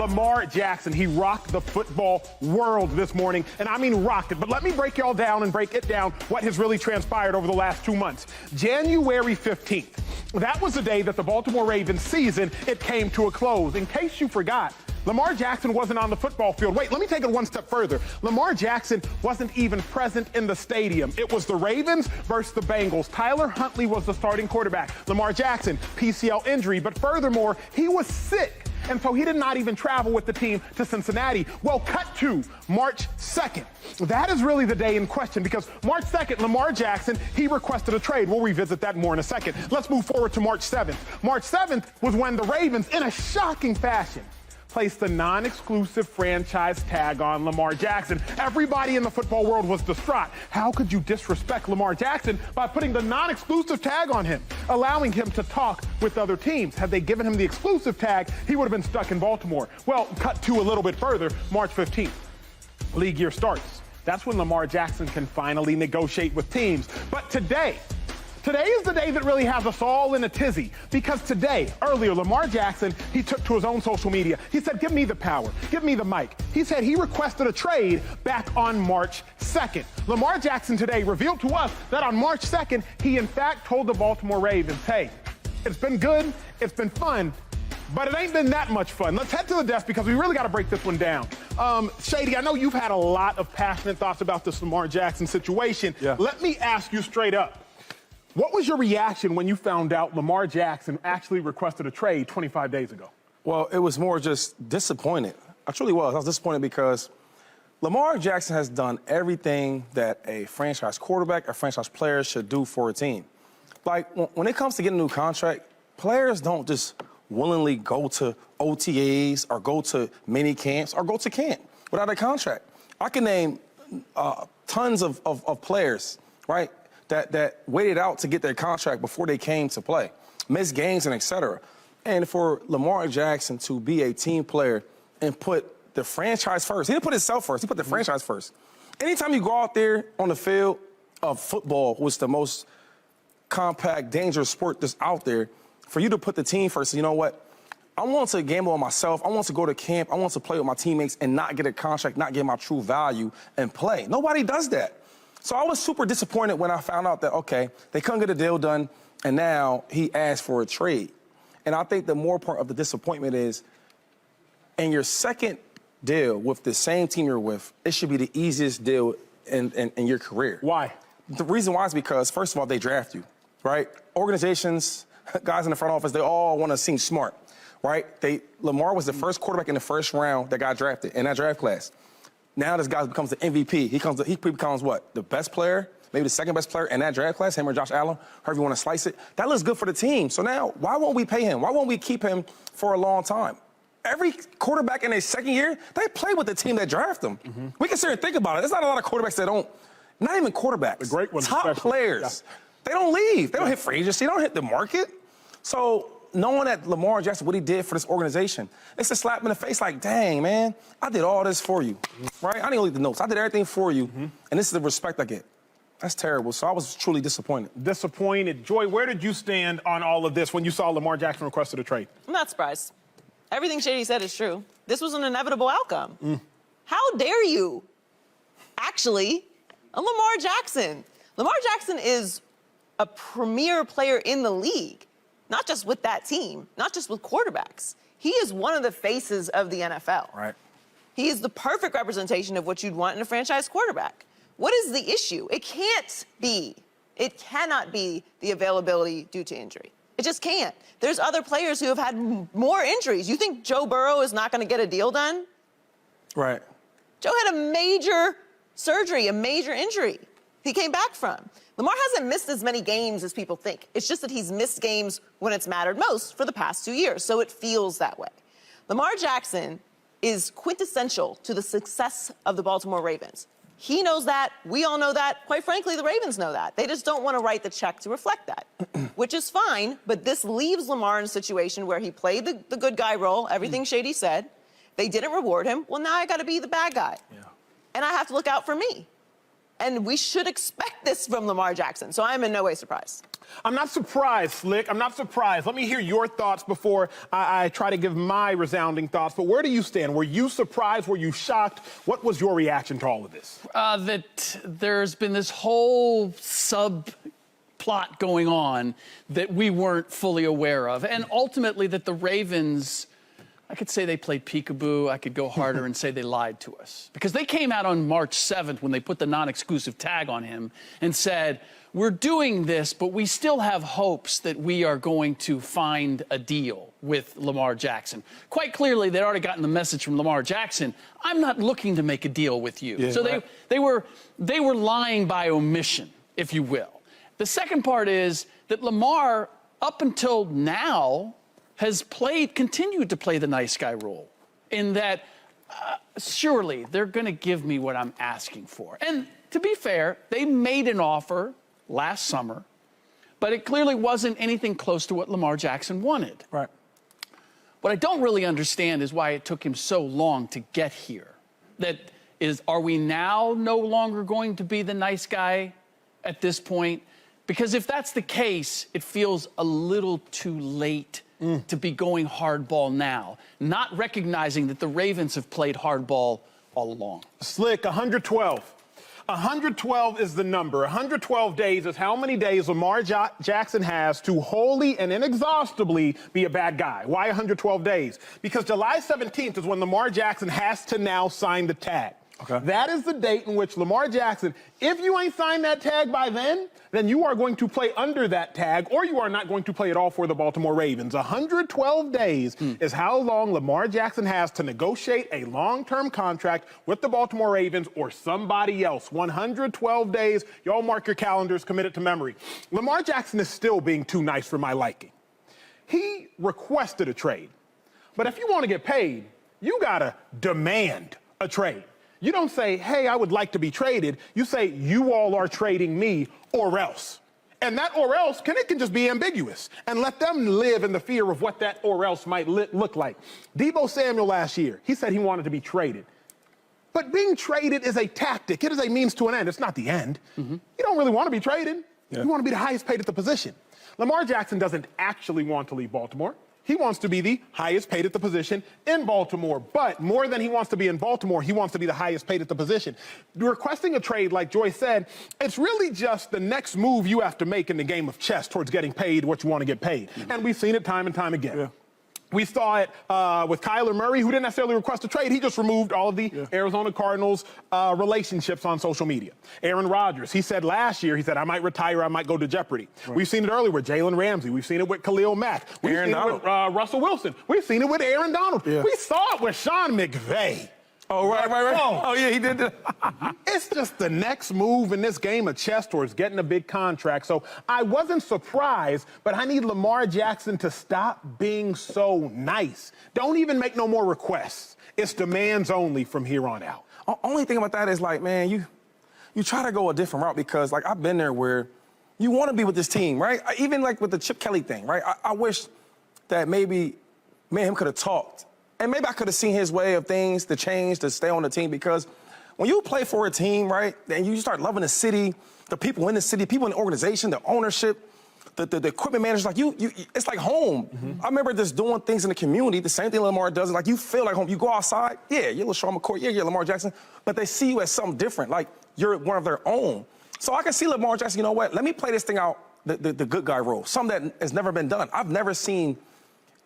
Lamar Jackson, he rocked the football world this morning, and I mean rocked it. But let me break y'all down and break it down what has really transpired over the last 2 months. January 15th, that was the day that the Baltimore Ravens season, it came to a close. In case you forgot, Lamar Jackson wasn't on the football field. Wait, let me take it one step further. Lamar Jackson wasn't even present in the stadium. It was the Ravens versus the Bengals. Tyler Huntley was the starting quarterback. Lamar Jackson, PCL injury, but furthermore, he was sick. And so he did not even travel with the team to Cincinnati. Well, cut to March 2nd. That is really the day in question because March 2nd, Lamar Jackson, he requested a trade. We'll revisit that more in a second. Let's move forward to March 7th. March 7th was when the Ravens, in a shocking fashion, placed the non-exclusive franchise tag on Lamar Jackson. Everybody in the football world was distraught. How could you disrespect Lamar Jackson by putting the non-exclusive tag on him, allowing him to talk with other teams? Had they given him the exclusive tag, he would have been stuck in Baltimore. Well, cut to a little bit further, March 15th. League year starts. That's when Lamar Jackson can finally negotiate with teams. But today is the day that really has us all in a tizzy because earlier, Lamar Jackson, he took to his own social media. He said, give me the power, give me the mic. He said he requested a trade back on March 2nd. Lamar Jackson today revealed to us that on March 2nd, he in fact told the Baltimore Ravens, hey, it's been good, it's been fun, but it ain't been that much fun. Let's head to the desk because we really got to break this one down. Shady, I know you've had a lot of passionate thoughts about this Lamar Jackson situation. Yeah. Let me ask you straight up. What was your reaction when you found out Lamar Jackson actually requested a trade 25 days ago? Well, it was more just disappointed. I truly was. I was disappointed because Lamar Jackson has done everything that a franchise quarterback or franchise player should do for a team. Like, when it comes to getting a new contract, players don't just willingly go to OTAs or go to mini camps or go to camp without a contract. I can name tons of players, right, that waited out to get their contract before they came to play, missed games and et cetera. And for Lamar Jackson to be a team player and put the franchise first, he didn't put himself first, he put the franchise first. Anytime you go out there on the field of football, which is the most compact, dangerous sport that's out there, for you to put the team first, you know what? I want to gamble on myself. I want to go to camp. I want to play with my teammates and not get a contract, not get my true value and play. Nobody does that. So I was super disappointed when I found out that, okay, they couldn't get a deal done, and now he asked for a trade. And I think the more part of the disappointment is, in your second deal with the same team you're with, it should be the easiest deal in your career. Why? The reason why is because, first of all, they draft you, right? Organizations, guys in the front office, they all want to seem smart, right? Lamar was the first quarterback in the first round that got drafted in that draft class. Now this guy becomes the MVP. He becomes what? The best player, maybe the second best player in that draft class, him or Josh Allen, however you want to slice it. That looks good for the team. So now, why won't we pay him? Why won't we keep him for a long time? Every quarterback in their second year, they play with the team that drafted them. We can sit here and think about it. There's not a lot of quarterbacks that don't, not even quarterbacks, the great ones, top players. Yeah. They don't leave. They don't hit free agency. They don't hit the market. So knowing that Lamar Jackson, what he did for this organization, it's a slap in the face like, dang, man, I did all this for you, right? I didn't leave the notes. I did everything for you, and this is the respect I get. That's terrible. So I was truly disappointed. Disappointed. Joy, where did you stand on all of this when you saw Lamar Jackson requested a trade? I'm not surprised. Everything Shady said is true. This was an inevitable outcome. How dare you? Actually, Lamar Jackson. Lamar Jackson is a premier player in the league. Not just with that team, not just with quarterbacks. He is one of the faces of the NFL. Right. He is the perfect representation of what you'd want in a franchise quarterback. What is the issue? It cannot be the availability due to injury. It just can't. There's other players who have had more injuries. You think Joe Burrow is not going to get a deal done? Right. Joe had a major surgery, a major injury he came back from. Lamar hasn't missed as many games as people think. It's just that he's missed games when it's mattered most for the past 2 years, so it feels that way. Lamar Jackson is quintessential to the success of the Baltimore Ravens. He knows that. We all know that. Quite frankly, the Ravens know that. They just don't want to write the check to reflect that, which is fine, but this leaves Lamar in a situation where he played the good guy role, everything Shady said. They didn't reward him. Well, now I got to be the bad guy. Yeah. And I have to look out for me. And we should expect this from Lamar Jackson. So I'm in no way surprised. I'm not surprised, Slick. I'm not surprised. Let me hear your thoughts before I try to give my resounding thoughts. But where do you stand? Were you surprised? Were you shocked? What was your reaction to all of this? That there's been this whole subplot going on that we weren't fully aware of. And ultimately that the Ravens, I could say they played peekaboo. I could go harder and say they lied to us. Because they came out on March 7th when they put the non-exclusive tag on him and said, we're doing this, but we still have hopes that we are going to find a deal with Lamar Jackson. Quite clearly, they'd already gotten the message from Lamar Jackson, I'm not looking to make a deal with you. Yeah, so right. they were lying by omission, if you will. The second part is that Lamar, up until now, has continued to play the nice guy role in that surely they're going to give me what I'm asking for. And to be fair, they made an offer last summer, but it clearly wasn't anything close to what Lamar Jackson wanted. Right. What I don't really understand is why it took him so long to get here. Are we now no longer going to be the nice guy at this point? Because if that's the case, it feels a little too late to be going hardball now, not recognizing that the Ravens have played hardball all along. Slick, 112. 112 is the number. 112 days is how many days Lamar Jackson has to wholly and inexhaustibly be a bad guy. Why 112 days? Because July 17th is when Lamar Jackson has to now sign the tag. Okay. That is the date in which Lamar Jackson, if you ain't signed that tag by then you are going to play under that tag, or you are not going to play at all for the Baltimore Ravens. 112 days is how long Lamar Jackson has to negotiate a long-term contract with the Baltimore Ravens or somebody else. 112 days. Y'all mark your calendars, commit it to memory. Lamar Jackson is still being too nice for my liking. He requested a trade. But if you want to get paid, you got to demand a trade. You don't say, hey, I would like to be traded. You say, you all are trading me or else. And that or else can just be ambiguous. And let them live in the fear of what that or else might look like. Deebo Samuel last year, he said he wanted to be traded. But being traded is a tactic. It is a means to an end. It's not the end. You don't really want to be traded. Yeah. You want to be the highest paid at the position. Lamar Jackson doesn't actually want to leave Baltimore. He wants to be the highest paid at the position in Baltimore. But more than he wants to be in Baltimore, he wants to be the highest paid at the position. Requesting a trade, like Joy said, it's really just the next move you have to make in the game of chess towards getting paid what you want to get paid. And we've seen it time and time again. Yeah. We saw it with Kyler Murray, who didn't necessarily request a trade. He just removed all of the Arizona Cardinals relationships on social media. Aaron Rodgers, he said last year, he said, I might retire, I might go to Jeopardy. Right. We've seen it earlier with Jalen Ramsey. We've seen it with Khalil Mack. We've seen it with Russell Wilson. We've seen it with Aaron Donald. Yeah. We saw it with Sean McVay. Oh, right. Oh, yeah, he did that. It's just the next move in this game of chess towards getting a big contract. So I wasn't surprised, but I need Lamar Jackson to stop being so nice. Don't even make no more requests. It's demands only from here on out. Only thing about that is, like, man, you try to go a different route because, like, I've been there where you want to be with this team, right? Even, like, with the Chip Kelly thing, right? I wish that maybe me and him could have talked. And maybe I could have seen his way of things to change, to stay on the team, because when you play for a team, right, and you start loving the city, the people in the city, people in the organization, the ownership, the equipment managers, like it's like home. I remember just doing things in the community, the same thing Lamar does. Like, you feel like home. You go outside, yeah, you're LeSean McCoy, yeah, you're Lamar Jackson, but they see you as something different, like you're one of their own. So I can see Lamar Jackson, you know what, let me play this thing out, the good guy role, something that has never been done. I've never seen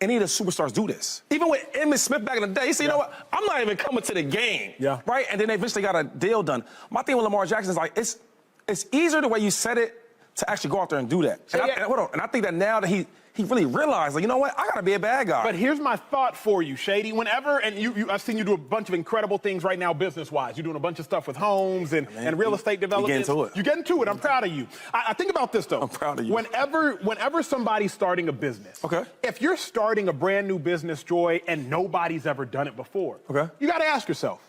any of the superstars do this. Even with Emmitt Smith back in the day, he said, you know what, I'm not even coming to the game, right? And then they eventually got a deal done. My thing with Lamar Jackson is, like, it's easier the way you said it to actually go out there and do that. And I think that now that he really realized, like, you know what, I got to be a bad guy. But here's my thought for you, Shady. Whenever, and I've seen you do a bunch of incredible things right now business-wise. You're doing a bunch of stuff with homes and real estate development. You get into it. I'm proud of you. I think about this, though. I'm proud of you. Whenever somebody's starting a business, if you're starting a brand new business, Joy, and nobody's ever done it before, you got to ask yourself,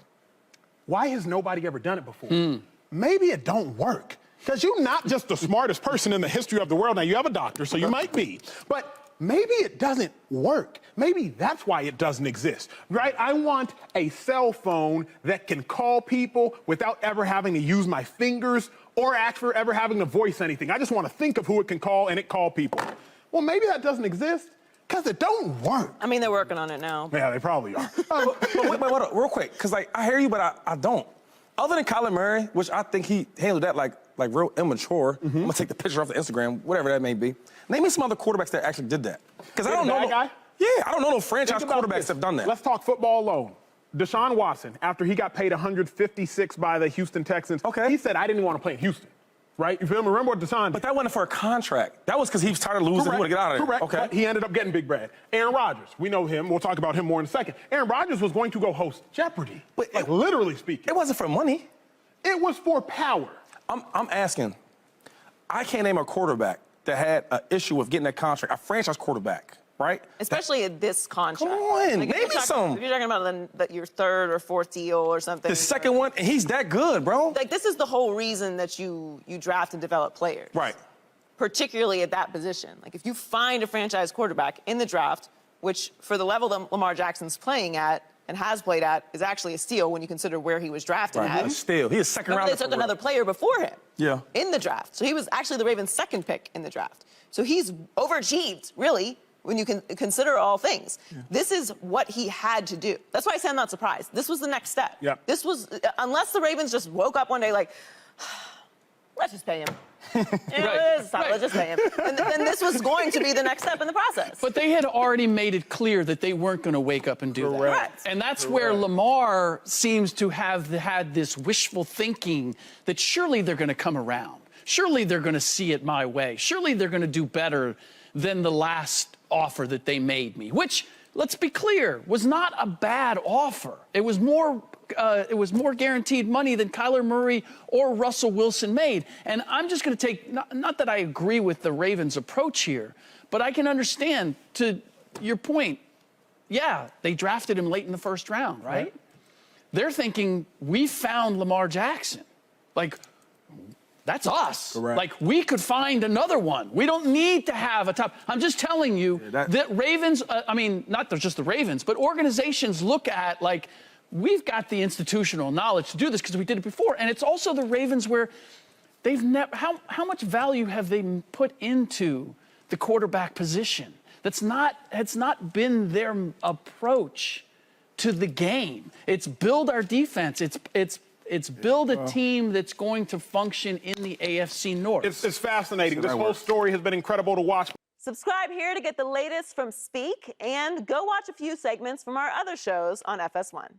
why has nobody ever done it before? Maybe it don't work. Because you're not just the smartest person in the history of the world. Now, you have a doctor, so you might be. But maybe it doesn't work. Maybe that's why it doesn't exist, right? I want a cell phone that can call people without ever having to use my fingers or actually ever having to voice anything. I just want to think of who it can call and it call people. Well, maybe that doesn't exist because it don't work. I mean, they're working on it now. Yeah, they probably are. But wait, real quick, because like I hear you, but I don't. Other than Kyler Murray, which I think he handled that like real immature. I'm gonna take the picture off the Instagram, whatever that may be. Name me some other quarterbacks that actually did that. Because I don't know. Guy? Yeah, I don't know no franchise quarterbacks that have done that. Let's talk football alone. Deshaun Watson, after he got paid $156 by the Houston Texans, he said, I didn't want to play in Houston. Right? You feel me? Remember what Deshaun did? But that wasn't for a contract. That was because he was tired of losing. He wanted to get out of there. Correct. Okay. But he ended up getting big bread. Aaron Rodgers, we know him. We'll talk about him more in a second. Aaron Rodgers was going to go host Jeopardy. But like, literally speaking. It wasn't for money. It was for power. I'm asking. I can't name a quarterback that had an issue with getting that contract, a franchise quarterback, right? Especially in this contract. Come on, like, name me some. If you're talking about your third or fourth deal or something. The second one, and he's that good, bro. Like, this is the whole reason that you draft and develop players. Right. Particularly at that position. Like, if you find a franchise quarterback in the draft, which for the level that Lamar Jackson's playing at and has played at is actually a steal when you consider where he was drafted at. A steal. He is second round. They took another player before him. Yeah. In the draft. So he was actually the Ravens' second pick in the draft. So he's overachieved, really, when you can consider all things. Yeah. This is what he had to do. That's why I say I'm not surprised. This was the next step. Yeah. This was, unless the Ravens just woke up one day like, let's just pay him. Let's just pay him. And then this was going to be the next step in the process. But they had already made it clear that they weren't going to wake up and do that. Correct. And that's where Lamar seems to have had this wishful thinking that surely they're going to come around. Surely they're going to see it my way. Surely they're going to do better than the last offer that they made me, which, let's be clear, was not a bad offer. It was more guaranteed money than Kyler Murray or Russell Wilson made. And I'm just going to take, not that I agree with the Ravens' approach here, but I can understand, to your point, yeah, they drafted him late in the first round, right? They're thinking, we found Lamar Jackson. Like, that's us. Correct. Like, we could find another one. We don't need to have a top. I'm just telling you that Ravens, I mean, not just the Ravens, but organizations look at, like, we've got the institutional knowledge to do this because we did it before. And it's also the Ravens where they've never, how much value have they put into the quarterback position? It's not been their approach to the game. It's build our defense. It's build a team that's going to function in the AFC North. It's fascinating. This whole story has been incredible to watch. Subscribe here to get the latest from Speak, and go watch a few segments from our other shows on FS1.